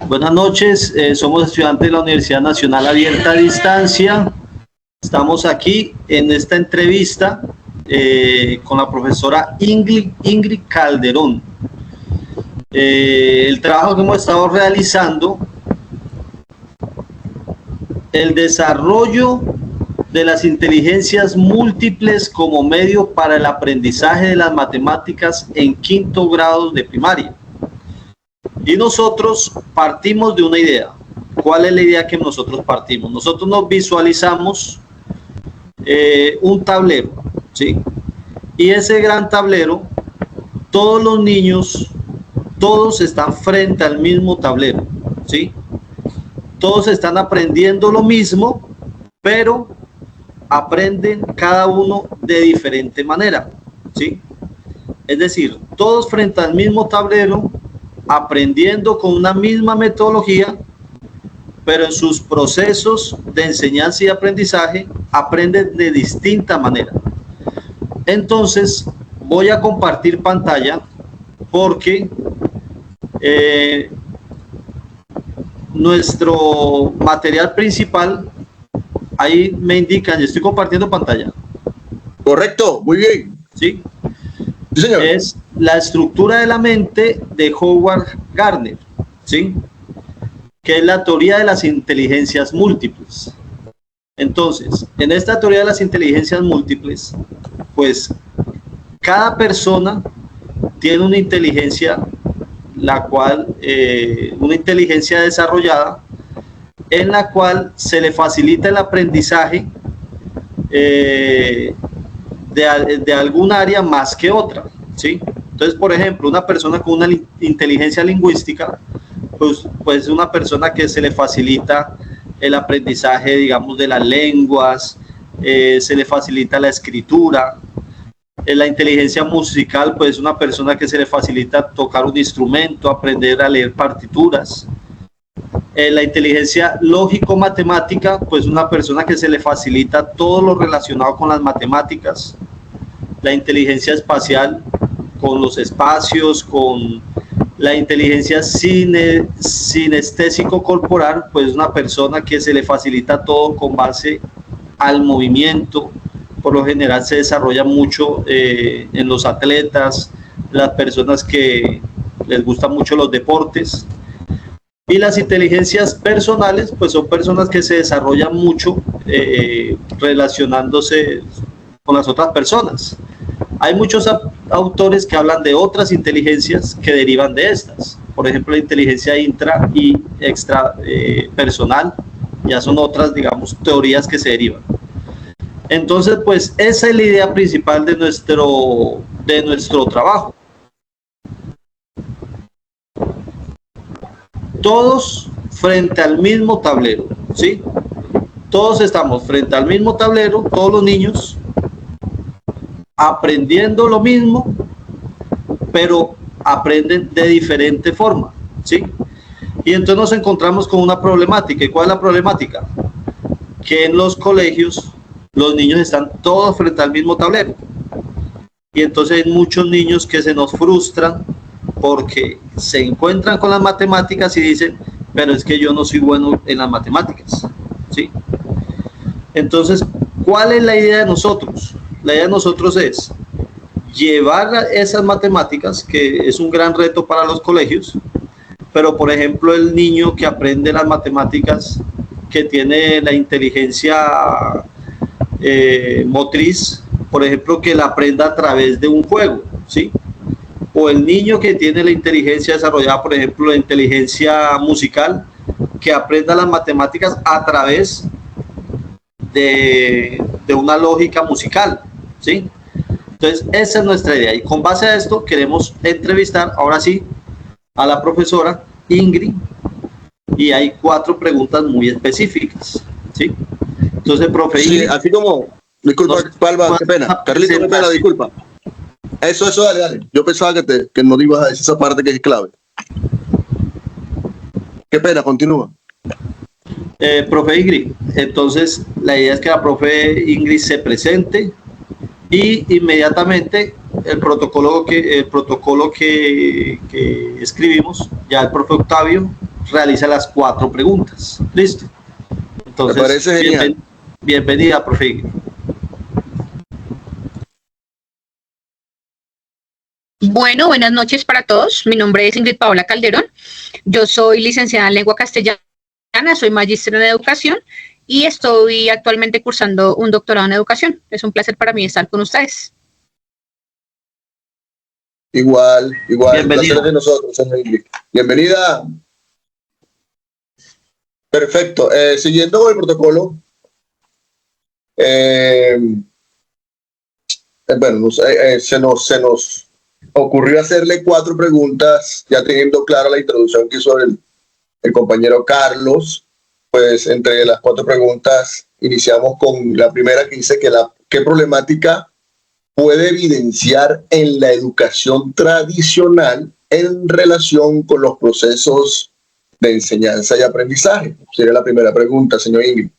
Buenas noches, somos estudiantes de la Universidad Nacional Abierta a Distancia. Estamos aquí en esta entrevista con la profesora Ingrid Calderón. El trabajo que hemos estado realizando, el desarrollo de las inteligencias múltiples como medio para el aprendizaje de las matemáticas en quinto grado de primaria. Y nosotros partimos de una idea. ¿Cuál es la idea que nosotros partimos? Nosotros nos visualizamos un tablero, ¿sí? Y ese gran tablero, todos los niños, todos están frente al mismo tablero, ¿sí? Todos están aprendiendo lo mismo, pero aprenden cada uno de diferente manera, ¿sí? Es decir, todos frente al mismo tablero, aprendiendo con una misma metodología, pero en sus procesos de enseñanza y aprendizaje aprenden de distinta manera. Entonces voy a compartir pantalla porque nuestro material principal, ahí me indican, yo estoy compartiendo pantalla. Correcto, muy bien. ¿Sí? Sí, señor. Es la estructura de la mente de Howard Gardner, ¿sí? Que es la teoría de las inteligencias múltiples. Entonces, en esta teoría de las inteligencias múltiples, pues cada persona tiene una inteligencia, la cual, una inteligencia desarrollada, en la cual se le facilita el aprendizaje de algún área más que otra, ¿sí? Entonces, por ejemplo, una persona con una inteligencia lingüística, pues una persona que se le facilita el aprendizaje, digamos, de las lenguas, se le facilita la escritura. La inteligencia musical, pues una persona que se le facilita tocar un instrumento, aprender a leer partituras. La inteligencia lógico-matemática, pues una persona que se le facilita todo lo relacionado con las matemáticas. La inteligencia espacial, con los espacios, con la inteligencia sinestésico-corporal, pues una persona que se le facilita todo con base al movimiento. Por lo general se desarrolla mucho en los atletas, las personas que les gustan mucho los deportes. Y las inteligencias personales, pues son personas que se desarrollan mucho relacionándose con las otras personas. Hay muchos autores que hablan de otras inteligencias que derivan de estas. Por ejemplo, la inteligencia intra y extra personal, ya son otras, digamos, teorías que se derivan. Entonces, pues esa es la idea principal de nuestro trabajo. Todos frente al mismo tablero, ¿sí? Todos estamos frente al mismo tablero, todos los niños, aprendiendo lo mismo, pero aprenden de diferente forma, ¿sí? Y entonces nos encontramos con una problemática. ¿Y cuál es la problemática? Que en los colegios los niños están todos frente al mismo tablero. Y entonces hay muchos niños que se nos frustran porque se encuentran con las matemáticas y dicen, pero es que yo no soy bueno en las matemáticas, ¿sí? Entonces, ¿cuál es la idea de nosotros? La idea de nosotros es llevar esas matemáticas, que es un gran reto para los colegios, pero por ejemplo el niño que aprende las matemáticas, que tiene la inteligencia motriz, por ejemplo, que la aprenda a través de un juego, ¿sí? O el niño que tiene la inteligencia desarrollada, por ejemplo, la inteligencia musical, que aprenda las matemáticas a través de una lógica musical, ¿sí? Entonces, esa es nuestra idea. Y con base a esto, queremos entrevistar, ahora sí, a la profesora Ingrid, y hay 4 preguntas muy específicas, ¿sí? Entonces, profe Ingrid... Sí, así como... Disculpa, Palva, qué pena. Carlito, qué pena, disculpa. Eso, dale. Yo pensaba que no ibas a decir esa parte que es clave. Qué pena, continúa. Profe Ingrid, entonces la idea es que la profe Ingrid se presente y inmediatamente el protocolo que escribimos, ya el profe Octavio realiza las 4 preguntas. Listo. Entonces, me parece genial. Bienvenida, profe Ingrid. Bueno, buenas noches para todos. Mi nombre es Ingrid Paola Calderón. Yo soy licenciada en lengua castellana, soy magíster en educación y estoy actualmente cursando un doctorado en educación. Es un placer para mí estar con ustedes. Igual, Bienvenida. placer de nosotros, señor Ingrid. Bienvenida. Perfecto. Siguiendo con el protocolo, bueno, se nos ocurrió hacerle 4 preguntas, ya teniendo clara la introducción que hizo el compañero Carlos. Pues entre las 4 preguntas iniciamos con la primera, que dice que ¿qué problemática puede evidenciar en la educación tradicional en relación con los procesos de enseñanza y aprendizaje? Sería la primera pregunta, señor Ingrid.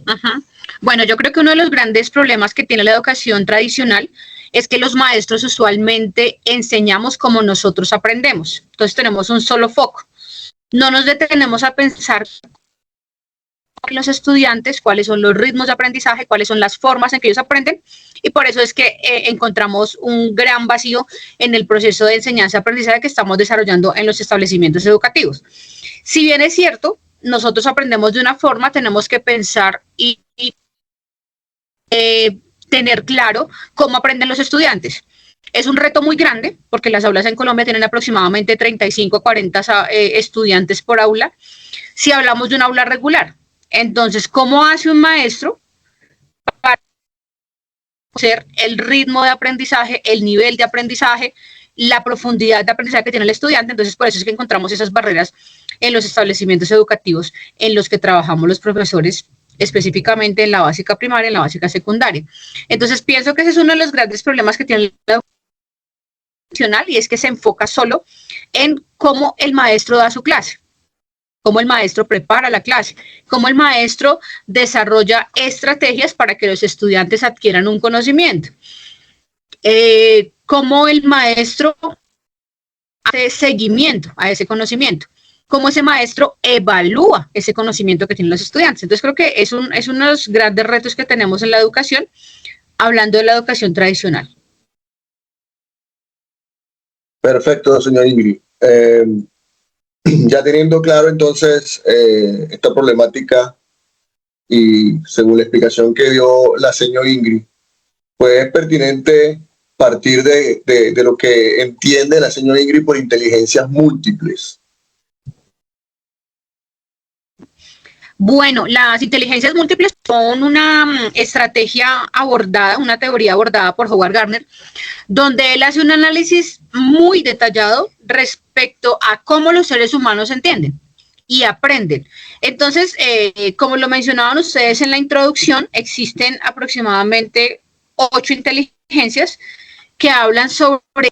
Ajá. Bueno, yo creo que uno de los grandes problemas que tiene la educación tradicional es que los maestros usualmente enseñamos como nosotros aprendemos. Entonces tenemos un solo foco. No nos detenemos a pensar los estudiantes, cuáles son los ritmos de aprendizaje, cuáles son las formas en que ellos aprenden, y por eso es que encontramos un gran vacío en el proceso de enseñanza-aprendizaje que estamos desarrollando en los establecimientos educativos. Si bien es cierto, nosotros aprendemos de una forma, tenemos que pensar y tener claro cómo aprenden los estudiantes. Es un reto muy grande porque las aulas en Colombia tienen aproximadamente 35 a 40 estudiantes por aula. Si hablamos de un aula regular, entonces, ¿cómo hace un maestro para conocer el ritmo de aprendizaje, el nivel de aprendizaje, la profundidad de aprendizaje que tiene el estudiante? Entonces, por eso es que encontramos esas barreras en los establecimientos educativos en los que trabajamos los profesores, específicamente en la básica primaria, en la básica secundaria. Entonces, pienso que ese es uno de los grandes problemas que tiene la educación tradicional, y es que se enfoca solo en cómo el maestro da su clase, cómo el maestro prepara la clase, cómo el maestro desarrolla estrategias para que los estudiantes adquieran un conocimiento, cómo el maestro hace seguimiento a ese conocimiento, cómo ese maestro evalúa ese conocimiento que tienen los estudiantes. Entonces creo que es uno de los grandes retos que tenemos en la educación, hablando de la educación tradicional. Perfecto, señor Ingrid. Ya teniendo claro entonces esta problemática, y según la explicación que dio la señora Ingrid, pues es pertinente partir de lo que entiende la señora Ingrid por inteligencias múltiples. Bueno, las inteligencias múltiples son una estrategia abordada, una teoría abordada por Howard Gardner, donde él hace un análisis muy detallado respecto a cómo los seres humanos entienden y aprenden. Entonces, como lo mencionaban ustedes en la introducción, existen aproximadamente 8 inteligencias que hablan sobre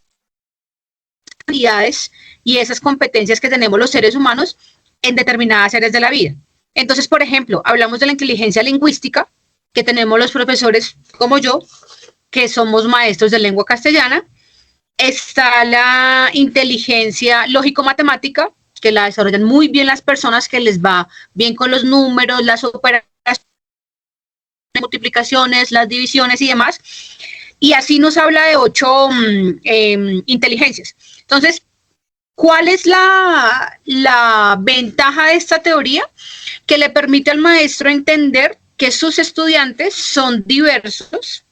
habilidades y esas competencias que tenemos los seres humanos en determinadas áreas de la vida. Entonces, por ejemplo, hablamos de la inteligencia lingüística, que tenemos los profesores como yo, que somos maestros de lengua castellana. Está la inteligencia lógico-matemática, que la desarrollan muy bien las personas que les va bien con los números, las operaciones, las multiplicaciones, las divisiones y demás. Y así nos habla de 8 inteligencias. Entonces, ¿cuál es la ventaja de esta teoría? Que le permite al maestro entender que sus estudiantes son diversos,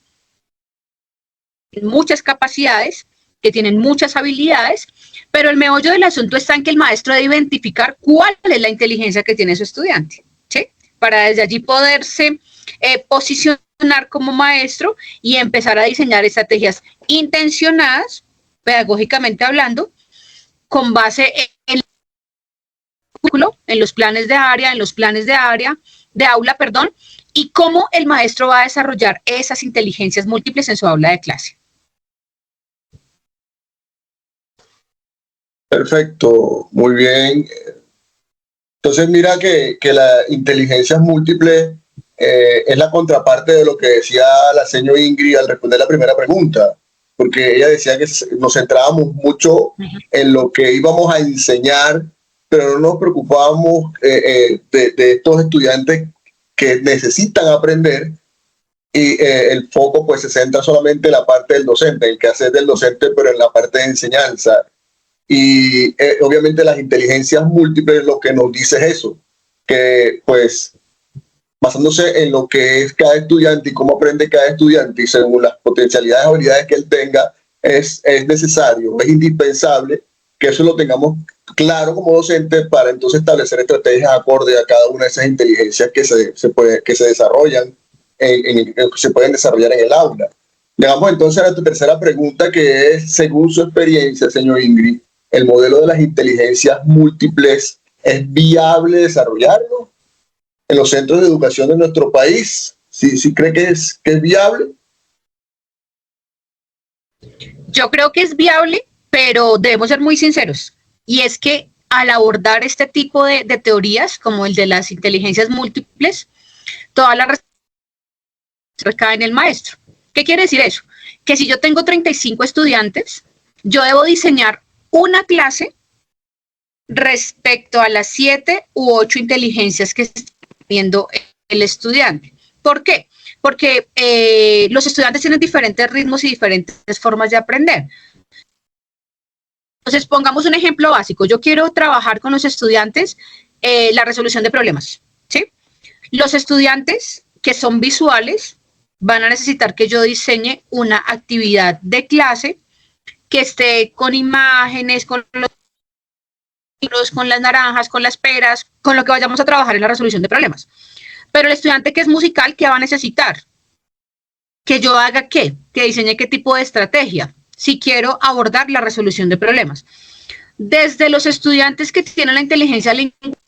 muchas capacidades, que tienen muchas habilidades, pero el meollo del asunto está en que el maestro debe identificar cuál es la inteligencia que tiene su estudiante, ¿sí? Para desde allí poderse posicionar como maestro y empezar a diseñar estrategias intencionadas, pedagógicamente hablando, con base en los planes de área, de aula, perdón, y cómo el maestro va a desarrollar esas inteligencias múltiples en su aula de clase. Perfecto, muy bien. Entonces mira que las inteligencias múltiples es la contraparte de lo que decía la señora Ingrid al responder la primera pregunta, porque ella decía que nos centrábamos mucho en lo que íbamos a enseñar, pero no nos preocupábamos de estos estudiantes que necesitan aprender, y el foco pues se centra solamente en la parte del docente, el quehacer del docente, pero en la parte de enseñanza. Y obviamente las inteligencias múltiples lo que nos dice es eso, que pues basándose en lo que es cada estudiante y cómo aprende cada estudiante y según las potencialidades y habilidades que él tenga, es necesario, es indispensable que eso lo tengamos claro como docente para entonces establecer estrategias acorde a cada una de esas inteligencias que se desarrollan, se pueden desarrollar en el aula. Llegamos entonces a tu tercera pregunta, que es, según su experiencia, señor Ingrid, ¿el modelo de las inteligencias múltiples es viable desarrollarlo en los centros de educación de nuestro país? ¿Sí cree que es viable? Yo creo que es viable, pero debemos ser muy sinceros. Y es que al abordar este tipo de teorías, como el de las inteligencias múltiples, toda la responsabilidad recae en el maestro. ¿Qué quiere decir eso? Que si yo tengo 35 estudiantes, yo debo diseñar una clase respecto a las 7 u 8 inteligencias que está viendo el estudiante. ¿Por qué? Porque los estudiantes tienen diferentes ritmos y diferentes formas de aprender. Entonces, pongamos un ejemplo básico. Yo quiero trabajar con los estudiantes la resolución de problemas, ¿sí? Los estudiantes que son visuales van a necesitar que yo diseñe una actividad de clase que esté con imágenes, con los libros, con las naranjas, con las peras, con lo que vayamos a trabajar en la resolución de problemas. Pero el estudiante que es musical, ¿qué va a necesitar? Que yo haga ¿qué? Que diseñe qué tipo de estrategia, si quiero abordar la resolución de problemas. Desde los estudiantes que tienen la inteligencia lingüística,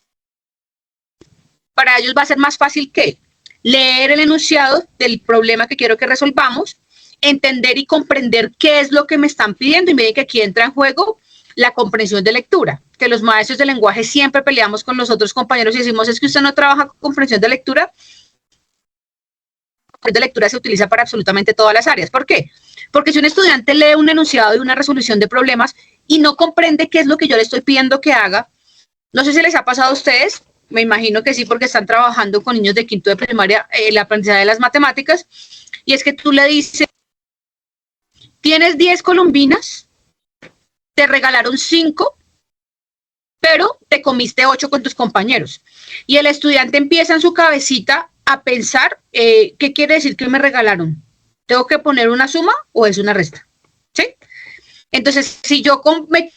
para ellos va a ser más fácil que leer el enunciado del problema que quiero que resolvamos, entender y comprender qué es lo que me están pidiendo, y miren que aquí entra en juego la comprensión de lectura, que los maestros de lenguaje siempre peleamos con los otros compañeros y decimos, es que usted no trabaja con comprensión de lectura. La comprensión de lectura se utiliza para absolutamente todas las áreas. ¿Por qué? Porque si un estudiante lee un enunciado de una resolución de problemas y no comprende qué es lo que yo le estoy pidiendo que haga, no sé si les ha pasado a ustedes, me imagino que sí, porque están trabajando con niños de quinto de primaria el aprendizaje de las matemáticas, y es que tú le dices, tienes 10 colombinas, te regalaron 5, pero te comiste 8 con tus compañeros. Y el estudiante empieza en su cabecita a pensar, ¿qué quiere decir que me regalaron? ¿Tengo que poner una suma o es una resta? ¿Sí? Entonces, si yo me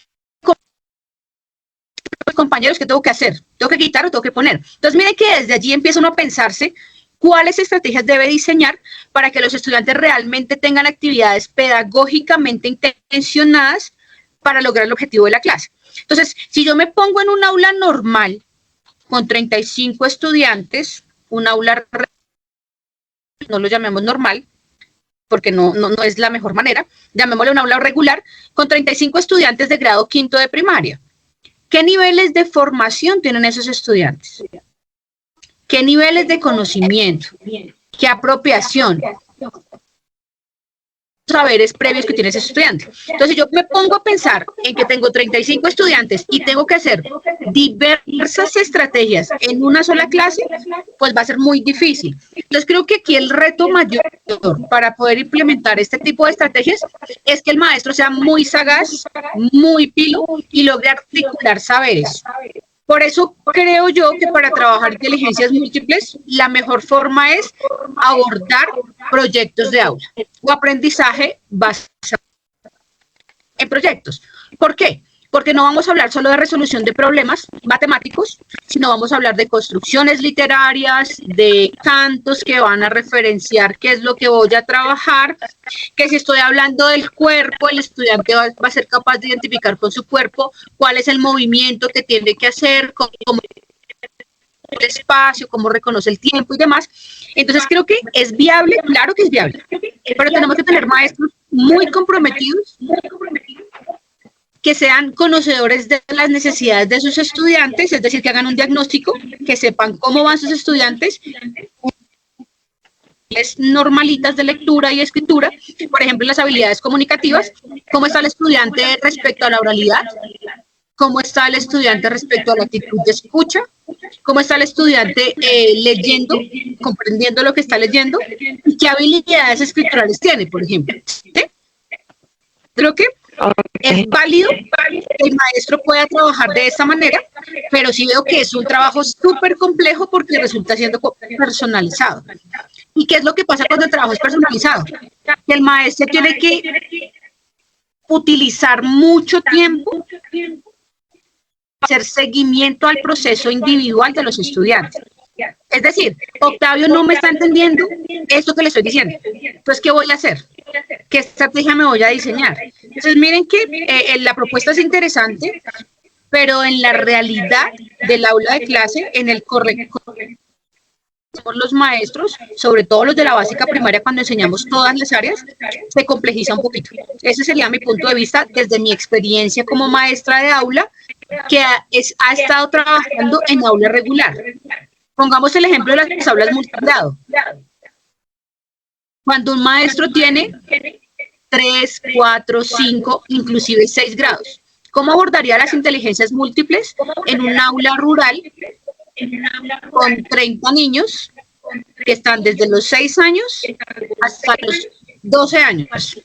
compañeros, ¿qué tengo que hacer? ¿Tengo que quitar o tengo que poner? Entonces, miren que desde allí empieza uno a pensarse cuáles estrategias debe diseñar para que los estudiantes realmente tengan actividades pedagógicamente intencionadas para lograr el objetivo de la clase. Entonces, si yo me pongo en un aula normal con 35 estudiantes, un aula, no lo llamemos normal, porque no es la mejor manera, llamémosle un aula regular, con 35 estudiantes de grado quinto de primaria. ¿Qué niveles de formación tienen esos estudiantes? ¿Qué niveles de conocimiento? ¿Qué apropiación? Saberes previos que tiene ese estudiante. Entonces, yo me pongo a pensar en que tengo 35 estudiantes y tengo que hacer diversas estrategias en una sola clase, pues va a ser muy difícil. Entonces, creo que aquí el reto mayor para poder implementar este tipo de estrategias es que el maestro sea muy sagaz, muy pilo y logre articular saberes. Por eso creo yo que para trabajar inteligencias múltiples, la mejor forma es abordar proyectos de aula o aprendizaje basado en proyectos. ¿Por qué? Porque no vamos a hablar solo de resolución de problemas matemáticos, sino vamos a hablar de construcciones literarias, de cantos que van a referenciar qué es lo que voy a trabajar, que si estoy hablando del cuerpo, el estudiante va a ser capaz de identificar con su cuerpo cuál es el movimiento que tiene que hacer, cómo el espacio, cómo reconoce el tiempo y demás. Entonces creo que es viable, claro que es viable, pero tenemos que tener maestros muy comprometidos, que sean conocedores de las necesidades de sus estudiantes, es decir, que hagan un diagnóstico, que sepan cómo van sus estudiantes normalitas de lectura y escritura, por ejemplo, las habilidades comunicativas, cómo está el estudiante respecto a la oralidad, cómo está el estudiante respecto a la actitud de escucha, cómo está el estudiante leyendo, comprendiendo lo que está leyendo, y qué habilidades escriturales tiene, por ejemplo. ¿Sí? Creo que es válido que el maestro pueda trabajar de esta manera, pero sí veo que es un trabajo súper complejo porque resulta siendo personalizado. ¿Y qué es lo que pasa cuando el trabajo es personalizado? Que el maestro tiene que utilizar mucho tiempo para hacer seguimiento al proceso individual de los estudiantes. Es decir, Octavio no me está entendiendo esto que le estoy diciendo. Entonces, ¿qué voy a hacer? ¿Qué estrategia me voy a diseñar? Entonces, miren que la propuesta es interesante, pero en la realidad del aula de clase, en el correcto, los maestros, sobre todo los de la básica primaria, cuando enseñamos todas las áreas, se complejiza un poquito. Ese sería mi punto de vista desde mi experiencia como maestra de aula, que ha estado trabajando en aula regular. Pongamos el ejemplo de las aulas multigrado. Cuando un maestro tiene 3, 4, 5, inclusive 6 grados, ¿cómo abordaría las inteligencias múltiples en un aula rural con 30 niños que están desde los 6 años hasta los 12 años?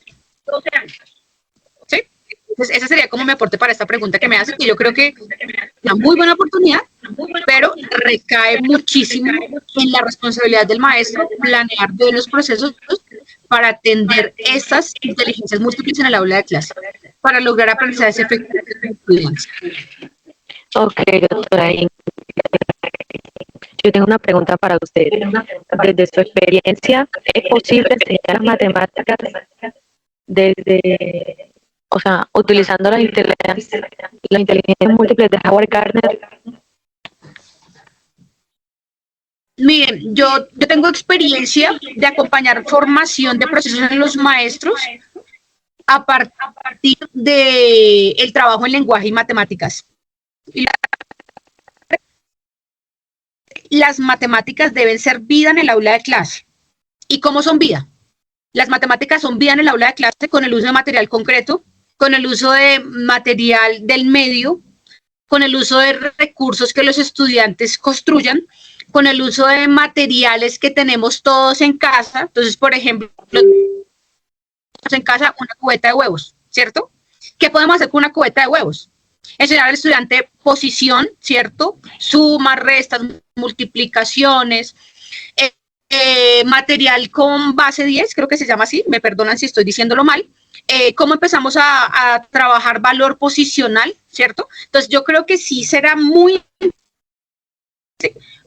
¿Sí? Entonces, ese sería como mi aporte para esta pregunta que me hace, y yo creo que es una muy buena oportunidad, pero recae muchísimo en la responsabilidad del maestro planear bien los procesos para atender estas inteligencias múltiples en el aula de clase, para lograr aprendizajes efectivos de los estudiantes. Ok, doctora. Yo tengo una pregunta para usted. Desde su experiencia, ¿es posible enseñar matemáticas desde, o sea, utilizando las inteligencias múltiples de Howard Gardner? Miren, yo tengo experiencia de acompañar formación de procesos en los maestros a partir del trabajo en lenguaje y matemáticas. Las matemáticas deben ser vida en el aula de clase. ¿Y cómo son vida? Las matemáticas son vida en el aula de clase con el uso de material concreto, con el uso de material del medio, con el uso de recursos que los estudiantes construyan, con el uso de materiales que tenemos todos en casa. Entonces, por ejemplo, en casa una cubeta de huevos, ¿cierto? ¿Qué podemos hacer con una cubeta de huevos? Enseñar al estudiante posición, ¿cierto? Sumas, restas, multiplicaciones, material con base 10, creo que se llama así, me perdonan si estoy diciéndolo mal. Cómo empezamos a trabajar valor posicional, ¿cierto? Entonces yo creo que sí será muy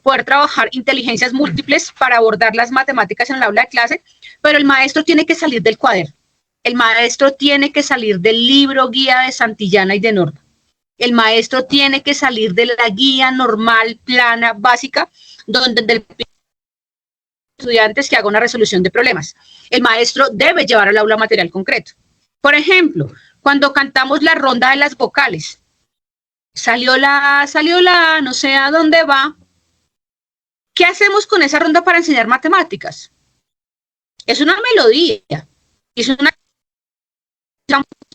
poder trabajar inteligencias múltiples para abordar las matemáticas en el aula de clase, pero el maestro tiene que salir del cuaderno, el maestro tiene que salir del libro guía de Santillana y de Norma, el maestro tiene que salir de la guía normal, plana, básica, donde el estudiantes que haga una resolución de problemas. El maestro debe llevar al aula material concreto. Por ejemplo, cuando cantamos la ronda de las vocales, salió la, no sé a dónde va. ¿Qué hacemos con esa ronda para enseñar matemáticas? Es una melodía, es una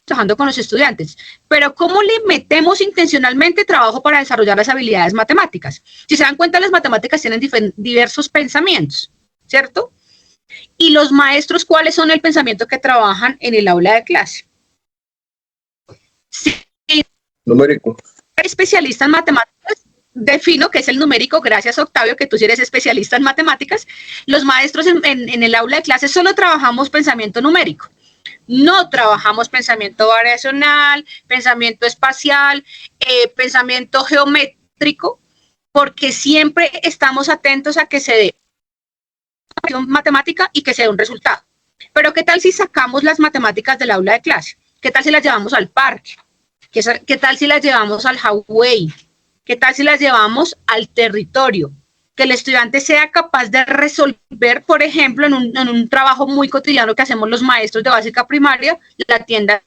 trabajando con los estudiantes, pero ¿cómo le metemos intencionalmente trabajo para desarrollar las habilidades matemáticas? Si se dan cuenta, las matemáticas tienen diversos pensamientos, ¿cierto? Y los maestros, ¿cuáles son el pensamiento que trabajan en el aula de clase? Sí. Numérico. Especialista en matemáticas, defino que es el numérico, gracias Octavio, que tú sí eres especialista en matemáticas. Los maestros en el aula de clase solo trabajamos pensamiento numérico. No trabajamos pensamiento variacional, pensamiento espacial, pensamiento geométrico, porque siempre estamos atentos a que se dé una matemática y que se dé un resultado. Pero ¿qué tal si sacamos las matemáticas del aula de clase? ¿Qué tal si las llevamos al parque? ¿Qué tal si las llevamos al highway? ¿Qué tal si las llevamos al territorio? Que el estudiante sea capaz de resolver, por ejemplo, en un trabajo muy cotidiano que hacemos los maestros de básica primaria, la tienda,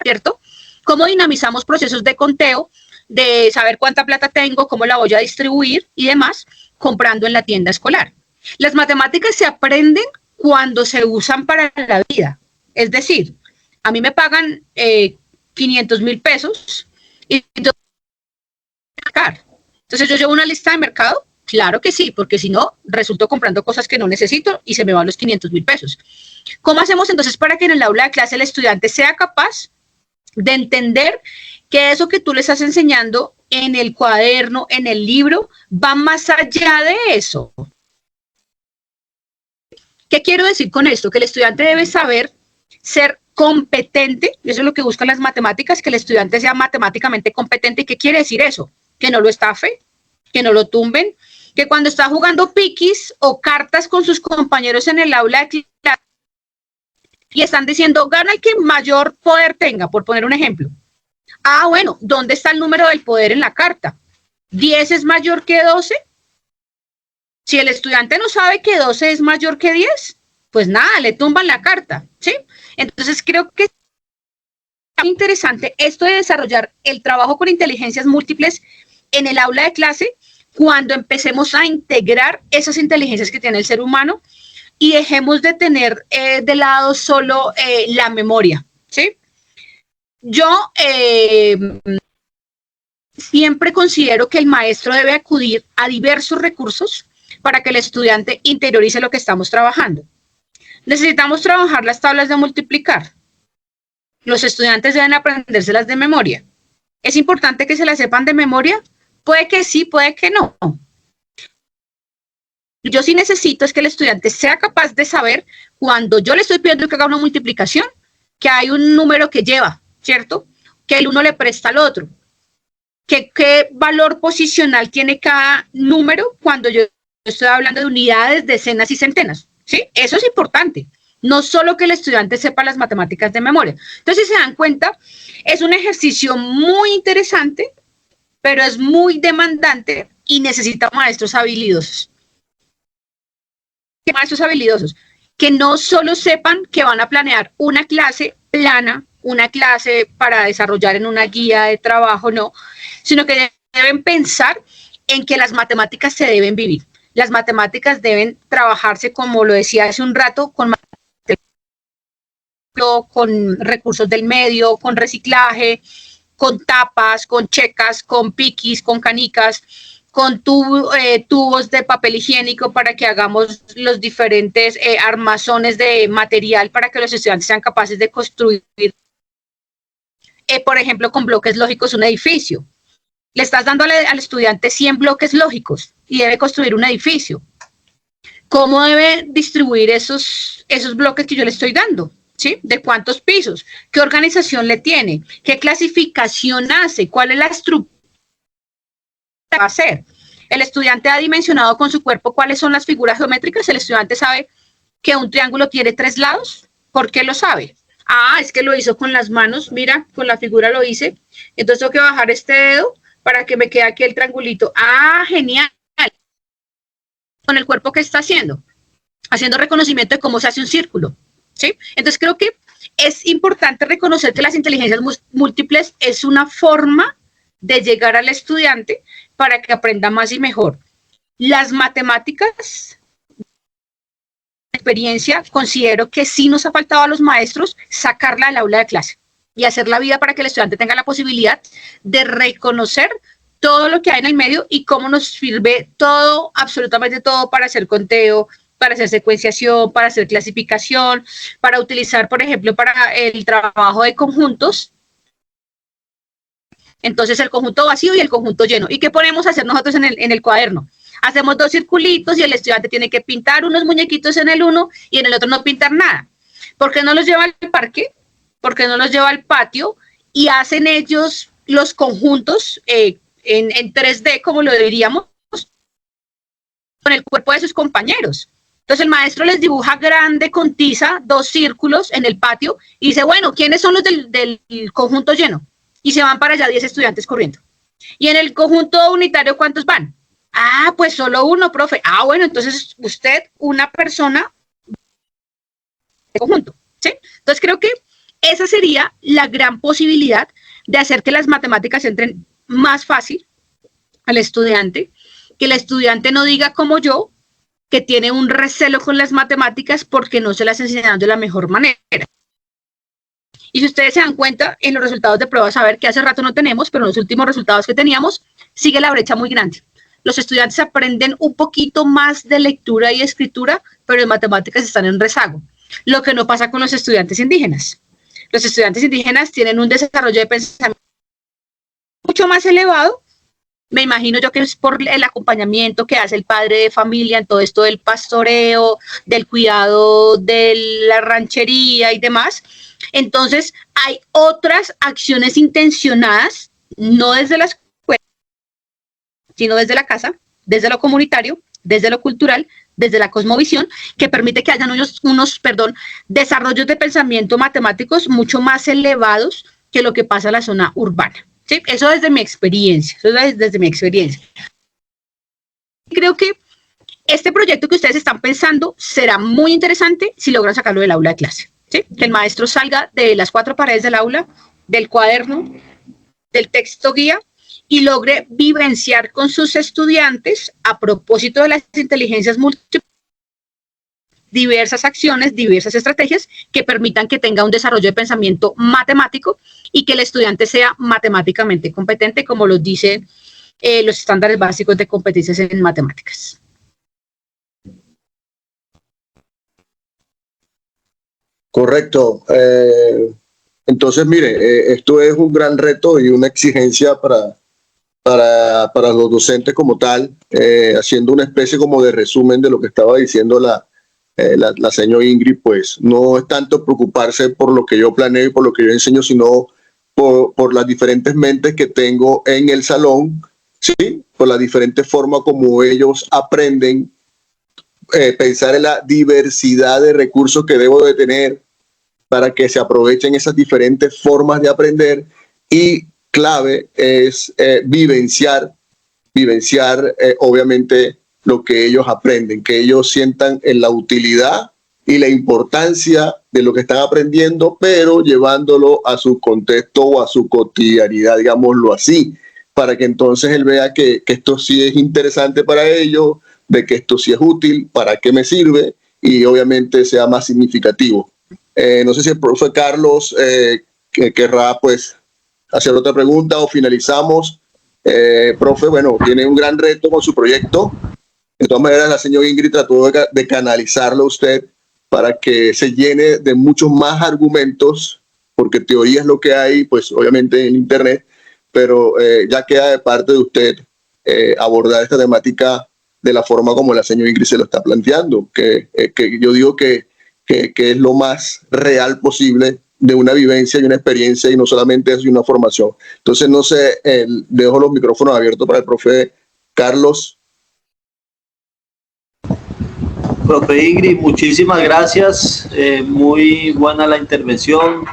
¿cierto? ¿Cómo dinamizamos procesos de conteo, de saber cuánta plata tengo, cómo la voy a distribuir y demás, comprando en la tienda escolar? Las matemáticas se aprenden cuando se usan para la vida. Es decir, a mí me pagan 500.000 pesos y entonces yo llevo una lista de mercado. Claro que sí, porque si no, resulto comprando cosas que no necesito y se me van los 500.000 pesos. ¿Cómo hacemos entonces para que en el aula de clase el estudiante sea capaz de entender que eso que tú le estás enseñando en el cuaderno, en el libro, va más allá de eso? ¿Qué quiero decir con esto? Que el estudiante debe saber ser competente, y eso es lo que buscan las matemáticas, que el estudiante sea matemáticamente competente. ¿Y qué quiere decir eso? Que no lo estafe, que no lo tumben, que cuando está jugando piquis o cartas con sus compañeros en el aula de clase y están diciendo, gana el que mayor poder tenga, por poner un ejemplo. Ah, bueno, ¿dónde está el número del poder en la carta? ¿10 es mayor que 12? Si el estudiante no sabe que 12 es mayor que 10, pues nada, le tumban la carta, ¿sí? Entonces creo que es muy interesante esto de desarrollar el trabajo con inteligencias múltiples en el aula de clase, cuando empecemos a integrar esas inteligencias que tiene el ser humano y dejemos de tener de lado solo la memoria, ¿sí? Yo siempre considero que el maestro debe acudir a diversos recursos para que el estudiante interiorice lo que estamos trabajando. Necesitamos trabajar las tablas de multiplicar. Los estudiantes deben aprendérselas de memoria. ¿Es importante que se las sepan de memoria? Puede que sí, puede que no. Yo sí necesito es que el estudiante sea capaz de saber, cuando yo le estoy pidiendo que haga una multiplicación, que hay un número que lleva, ¿cierto? Que el uno le presta al otro. ¿Qué valor posicional tiene cada número cuando yo estoy hablando de unidades, decenas y centenas? ¿Sí? Eso es importante. No solo que el estudiante sepa las matemáticas de memoria. Entonces, si se dan cuenta, es un ejercicio muy interesante, pero es muy demandante y necesita maestros habilidosos. ¿Qué maestros habilidosos? Que no solo sepan que van a planear una clase plana, una clase para desarrollar en una guía de trabajo, no, sino que deben pensar en que las matemáticas se deben vivir. Las matemáticas deben trabajarse, como lo decía hace un rato, con recursos del medio, con reciclaje, con tapas, con checas, con piquis, con canicas, con tubos de papel higiénico para que hagamos los diferentes armazones de material para que los estudiantes sean capaces de construir, por ejemplo, con bloques lógicos un edificio. Le estás dando al estudiante 100 bloques lógicos y debe construir un edificio. ¿Cómo debe distribuir esos bloques que yo le estoy dando? ¿Sí? ¿De cuántos pisos? ¿Qué organización le tiene? ¿Qué clasificación hace? ¿Cuál es la estructura que va a hacer? El estudiante ha dimensionado con su cuerpo cuáles son las figuras geométricas. El estudiante sabe que un triángulo tiene 3 lados. ¿Por qué lo sabe? Ah, es que lo hizo con las manos. Mira, con la figura lo hice. Entonces tengo que bajar este dedo para que me quede aquí el triangulito. Ah, genial. Con el cuerpo, ¿qué está haciendo? Haciendo reconocimiento de cómo se hace un círculo. ¿Sí? Entonces creo que es importante reconocer que las inteligencias múltiples es una forma de llegar al estudiante para que aprenda más y mejor. Las matemáticas, experiencia, considero que sí nos ha faltado a los maestros sacarla del aula de clase y hacer la vida para que el estudiante tenga la posibilidad de reconocer todo lo que hay en el medio y cómo nos sirve todo, absolutamente todo, para hacer conteo, para hacer secuenciación, para hacer clasificación, para utilizar, por ejemplo, para el trabajo de conjuntos. Entonces, el conjunto vacío y el conjunto lleno. ¿Y qué ponemos a hacer nosotros en el cuaderno? Hacemos 2 circulitos y el estudiante tiene que pintar unos muñequitos en el uno y en el otro no pintar nada. ¿Por qué no los lleva al parque? ¿Por qué no los lleva al patio? Y hacen ellos los conjuntos en 3D, como lo diríamos, con el cuerpo de sus compañeros. Entonces el maestro les dibuja grande con tiza 2 círculos en el patio y dice, bueno, ¿quiénes son los del conjunto lleno? Y se van para allá 10 estudiantes corriendo. ¿Y en el conjunto unitario cuántos van? Ah, pues solo 1, profe. Ah, bueno, entonces usted, una persona de conjunto, ¿sí? Entonces creo que esa sería la gran posibilidad de hacer que las matemáticas entren más fácil al estudiante, que el estudiante no diga como yo, que tiene un recelo con las matemáticas porque no se las enseñaron de la mejor manera. Y si ustedes se dan cuenta, en los resultados de pruebas, a ver que hace rato no tenemos, pero en los últimos resultados que teníamos, sigue la brecha muy grande. Los estudiantes aprenden un poquito más de lectura y escritura, pero en matemáticas están en rezago. Lo que no pasa con los estudiantes indígenas. Los estudiantes indígenas tienen un desarrollo de pensamiento mucho más elevado. Me imagino yo que es por el acompañamiento que hace el padre de familia en todo esto del pastoreo, del cuidado de la ranchería y demás. Entonces, hay otras acciones intencionadas, no desde la escuela, sino desde la casa, desde lo comunitario, desde lo cultural, desde la cosmovisión, que permite que hayan unos desarrollos de pensamiento matemáticos mucho más elevados que lo que pasa en la zona urbana. ¿Sí? Eso desde mi experiencia, Creo que este proyecto que ustedes están pensando será muy interesante si logran sacarlo del aula de clase. ¿Sí? Que el maestro salga de las 4 paredes del aula, del cuaderno, del texto guía, y logre vivenciar con sus estudiantes, a propósito de las inteligencias múltiples, diversas acciones, diversas estrategias que permitan que tenga un desarrollo de pensamiento matemático y que el estudiante sea matemáticamente competente, como lo dicen los estándares básicos de competencias en matemáticas. Correcto. Entonces, mire, esto es un gran reto y una exigencia para los docentes como tal, haciendo una especie como de resumen de lo que estaba diciendo la señora Ingrid. Pues no es tanto preocuparse por lo que yo planeo y por lo que yo enseño, sino por las diferentes mentes que tengo en el salón, ¿sí? Por la diferente forma como ellos aprenden, pensar en la diversidad de recursos que debo de tener para que se aprovechen esas diferentes formas de aprender, y clave es vivenciar obviamente lo que ellos aprenden, que ellos sientan en la utilidad y la importancia de lo que están aprendiendo, pero llevándolo a su contexto o a su cotidianidad, digámoslo así, para que entonces él vea que esto sí es interesante para ellos, de que esto sí es útil, para qué me sirve, y obviamente sea más significativo. No sé si el profe Carlos querrá pues hacer otra pregunta o finalizamos. Profe, bueno, tiene un gran reto con su proyecto. De todas maneras, la señora Ingrid trató de canalizarlo a usted para que se llene de muchos más argumentos, porque teoría es lo que hay, pues obviamente en Internet, pero ya queda de parte de usted abordar esta temática de la forma como la señora Ingrid se lo está planteando, que yo digo que es lo más real posible de una vivencia y una experiencia, y no solamente eso, y una formación. Entonces, no sé, dejo los micrófonos abiertos para el profe Carlos. Profe Ingrid, muchísimas gracias, muy buena la intervención.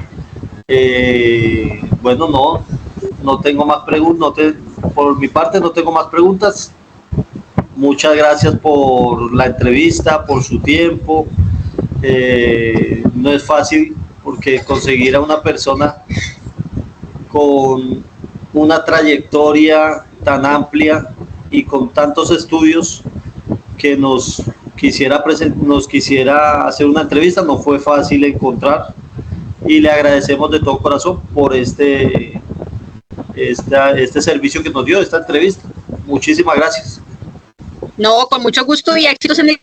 Bueno, no tengo más preguntas, por mi parte no tengo más preguntas. Muchas gracias por la entrevista, por su tiempo. No es fácil, porque conseguir a una persona con una trayectoria tan amplia y con tantos estudios que nos quisiera hacer una entrevista no fue fácil encontrar, y le agradecemos de todo corazón por este servicio que nos dio, esta entrevista. Muchísimas gracias. No, con mucho gusto y éxitos en el...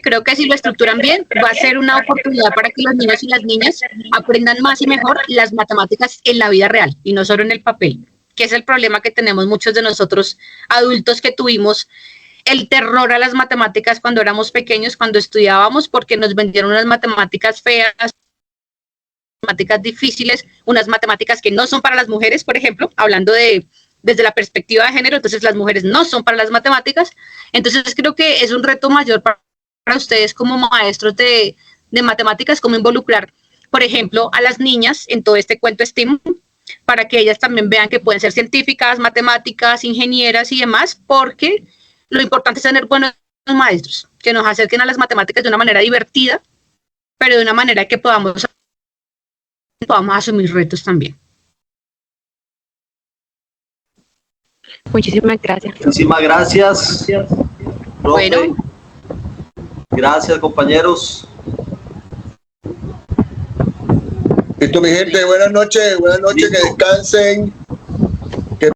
Creo que si lo estructuran bien, va a ser una oportunidad para que los niños y las niñas aprendan más y mejor las matemáticas en la vida real y no solo en el papel, que es el problema que tenemos muchos de nosotros adultos, que tuvimos el terror a las matemáticas cuando éramos pequeños, cuando estudiábamos, porque nos vendieron unas matemáticas feas, matemáticas difíciles, unas matemáticas que no son para las mujeres, por ejemplo, hablando desde la perspectiva de género. Entonces las mujeres no son para las matemáticas. Entonces creo que es un reto mayor para ustedes como maestros de matemáticas, como involucrar, por ejemplo, a las niñas en todo este cuento STEAM, para que ellas también vean que pueden ser científicas, matemáticas, ingenieras y demás, porque lo importante es tener buenos maestros que nos acerquen a las matemáticas de una manera divertida, pero de una manera que podamos asumir retos también. Muchísimas gracias. Muchísimas gracias. Profe. Bueno. Gracias, compañeros. Listo, mi gente, buenas noches, que descansen.